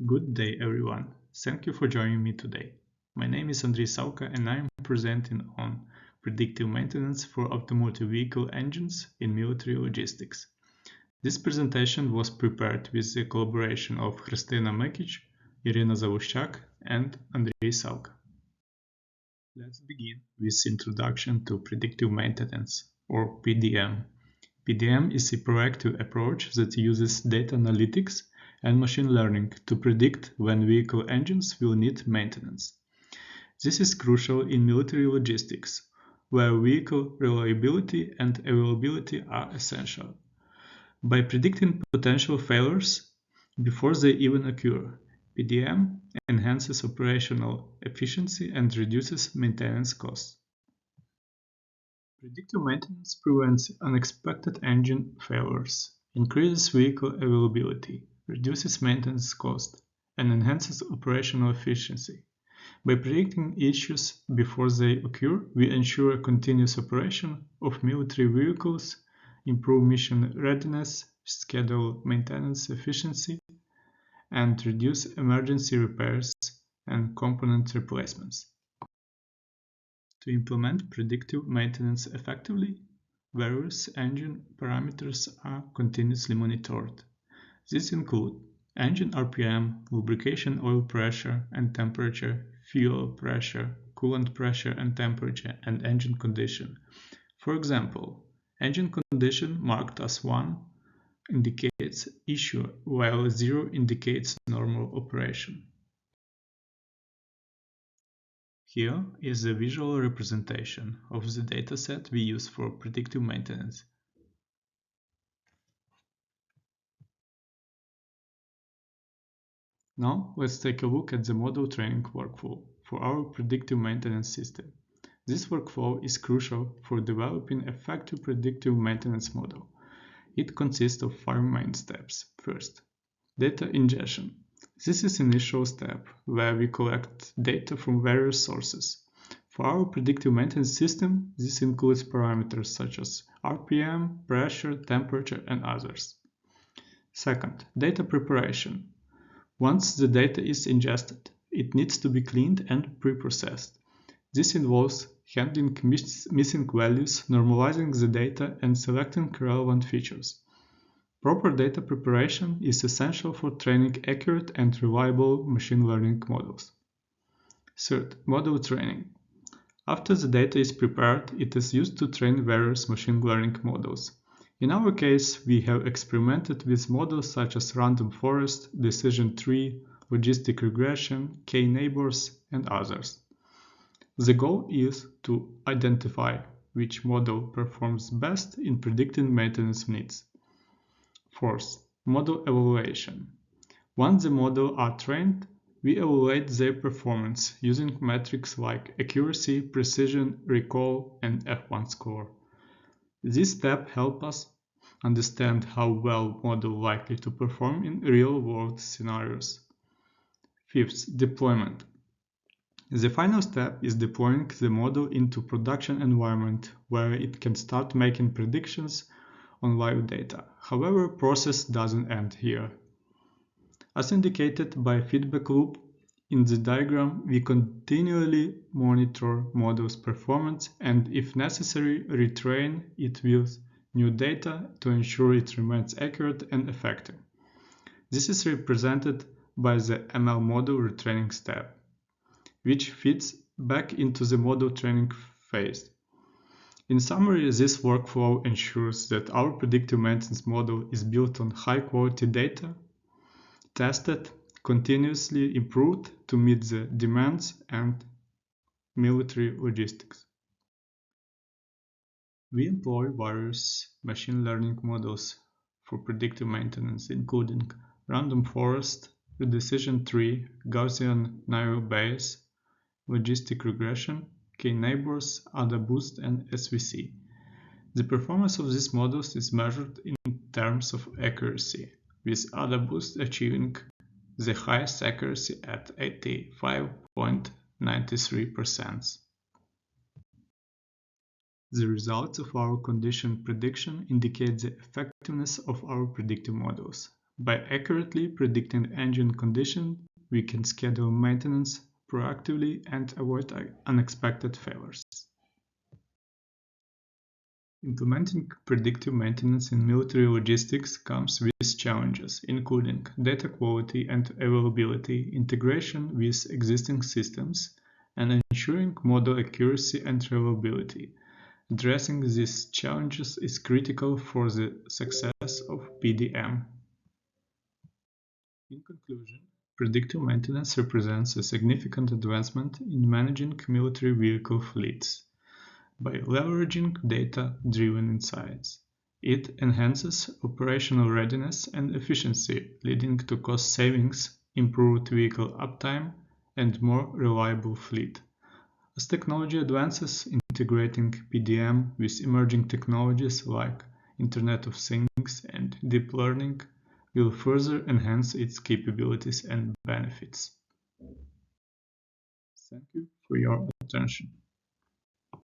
Good day, everyone. Thank you for joining me today. My name is Andrii Savka and I am presenting on predictive maintenance for automotive vehicle engines in military logistics. This presentation was prepared with the collaboration of Khrystyna Mykich, Iryna Zavushchak, and Andrii Savka. Let's begin with introduction to predictive maintenance, or PDM. PDM is a proactive approach that uses data analytics and machine learning to predict when vehicle engines will need maintenance. This is crucial in military logistics, where vehicle reliability and availability are essential. By predicting potential failures before they even occur, PDM enhances operational efficiency and reduces maintenance costs. Predictive maintenance prevents unexpected engine failures, increases vehicle availability, reduces maintenance cost, and enhances operational efficiency. By predicting issues before they occur, we ensure continuous operation of military vehicles, improve mission readiness, schedule maintenance efficiency, and reduce emergency repairs and component replacements. To implement predictive maintenance effectively, various engine parameters are continuously monitored. These include engine RPM, lubrication oil pressure and temperature, fuel pressure, coolant pressure and temperature, and engine condition. For example, engine condition marked as 1 indicates issue, while 0 indicates normal operation. Here is a visual representation of the dataset we use for predictive maintenance. Now let's take a look at the model training workflow for our predictive maintenance system. This workflow is crucial for developing an effective predictive maintenance model. It consists of 5 main steps. First, data ingestion. This is the initial step where we collect data from various sources. For our predictive maintenance system, this includes parameters such as RPM, pressure, temperature, and others. Second, data preparation. Once the data is ingested, it needs to be cleaned and pre-processed. This involves handling missing values, normalizing the data, and selecting relevant features. Proper data preparation is essential for training accurate and reliable machine learning models. Third, model training. After the data is prepared, it is used to train various machine learning models. In our case, we have experimented with models such as random forest, decision tree, logistic regression, k-neighbors, and others. The goal is to identify which model performs best in predicting maintenance needs. Fourth, model evaluation. Once the models are trained, we evaluate their performance using metrics like accuracy, precision, recall, and F1 score. This step helps us understand how well model likely to perform in real-world scenarios. Fifth, deployment. The final step is deploying the model into production environment where it can start making predictions on live data. However, process doesn't end here. As indicated by feedback loop in the diagram, we continually monitor model's performance and, if necessary, retrain it with new data to ensure it remains accurate and effective. This is represented by the ML model retraining step, which fits back into the model training phase. In summary, this workflow ensures that our predictive maintenance model is built on high-quality data, tested, continuously improved to meet the demands and military logistics. We employ various machine learning models for predictive maintenance, including random forest, the decision tree, Gaussian neural Bayes, logistic regression, k-neighbors, AdaBoost, and SVC. The performance of these models is measured in terms of accuracy, with AdaBoost achieving the highest accuracy at 85.93%. The results of our condition prediction indicate the effectiveness of our predictive models. By accurately predicting engine condition, we can schedule maintenance proactively and avoid unexpected failures. Implementing predictive maintenance in military logistics comes with challenges, including data quality and availability, integration with existing systems, and ensuring model accuracy and reliability. Addressing these challenges is critical for the success of PDM. In conclusion, predictive maintenance represents a significant advancement in managing military vehicle fleets. By leveraging data-driven insights, it enhances operational readiness and efficiency, leading to cost savings, improved vehicle uptime, and more reliable fleet. As technology advances, integrating PDM with emerging technologies like Internet of Things and deep learning will further enhance its capabilities and benefits. Thank you for your attention.